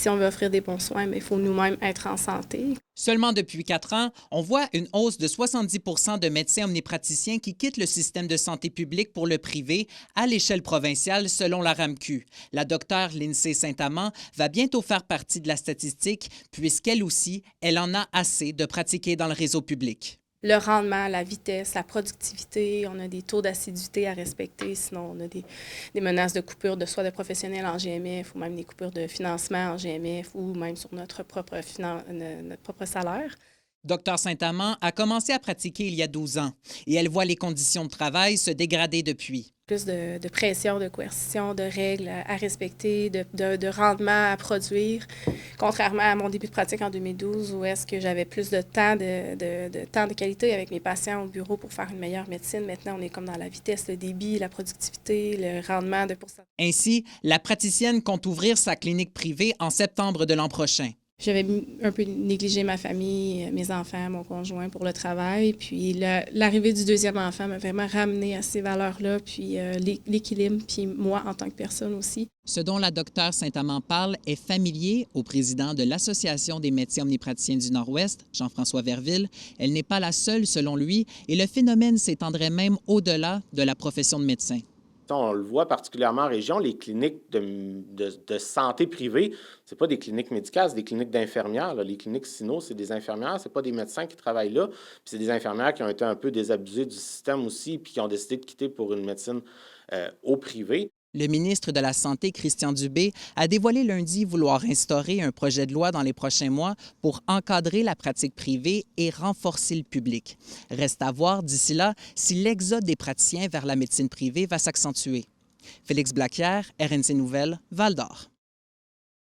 si on veut offrir des bons soins, il faut nous-mêmes être en santé. Seulement depuis 4 ans, on voit une hausse de 70 de médecins omnipraticiens qui quittent le système de santé publique pour le privé à l'échelle provinciale, selon la RAMQ. La docteure Lindsay Saint-Amand va bientôt faire partie de la statistique puisqu'elle aussi, elle en a assez de pratiquer dans le réseau public. Le rendement, la vitesse, la productivité, on a des taux d'assiduité à respecter, sinon on a des menaces de coupure de soit de professionnels en GMF ou même des coupures de financement en GMF ou même sur notre propre salaire. Dr Saint-Amand a commencé à pratiquer il y a 12 ans et elle voit les conditions de travail se dégrader depuis. Plus de pression, de coercition, de règles à respecter, de rendement à produire, contrairement à mon début de pratique en 2012 où est-ce que j'avais plus de temps de qualité avec mes patients au bureau pour faire une meilleure médecine. Maintenant, on est comme dans la vitesse, le débit, la productivité, le rendement de pourcentage. Ainsi, la praticienne compte ouvrir sa clinique privée en septembre de l'an prochain. J'avais un peu négligé ma famille, mes enfants, mon conjoint pour le travail. Puis l'arrivée du deuxième enfant m'a vraiment ramené à ces valeurs-là, puis l'équilibre, puis moi en tant que personne aussi. Ce dont la docteure Saint-Amand parle est familier au président de l'Association des médecins omnipraticiens du Nord-Ouest, Jean-François Verville. Elle n'est pas la seule, selon lui, et le phénomène s'étendrait même au-delà de la profession de médecin. On le voit particulièrement en région, les cliniques de santé privée, ce n'est pas des cliniques médicales, c'est des cliniques d'infirmières. Les cliniques Sino, c'est des infirmières, ce n'est pas des médecins qui travaillent là. Puis c'est des infirmières qui ont été un peu désabusées du système aussi, puis qui ont décidé de quitter pour une médecine au privé. Le ministre de la Santé, Christian Dubé, a dévoilé lundi vouloir instaurer un projet de loi dans les prochains mois pour encadrer la pratique privée et renforcer le public. Reste à voir d'ici là si l'exode des praticiens vers la médecine privée va s'accentuer. Félix Blaquière, RNC Nouvelles, Val-d'Or.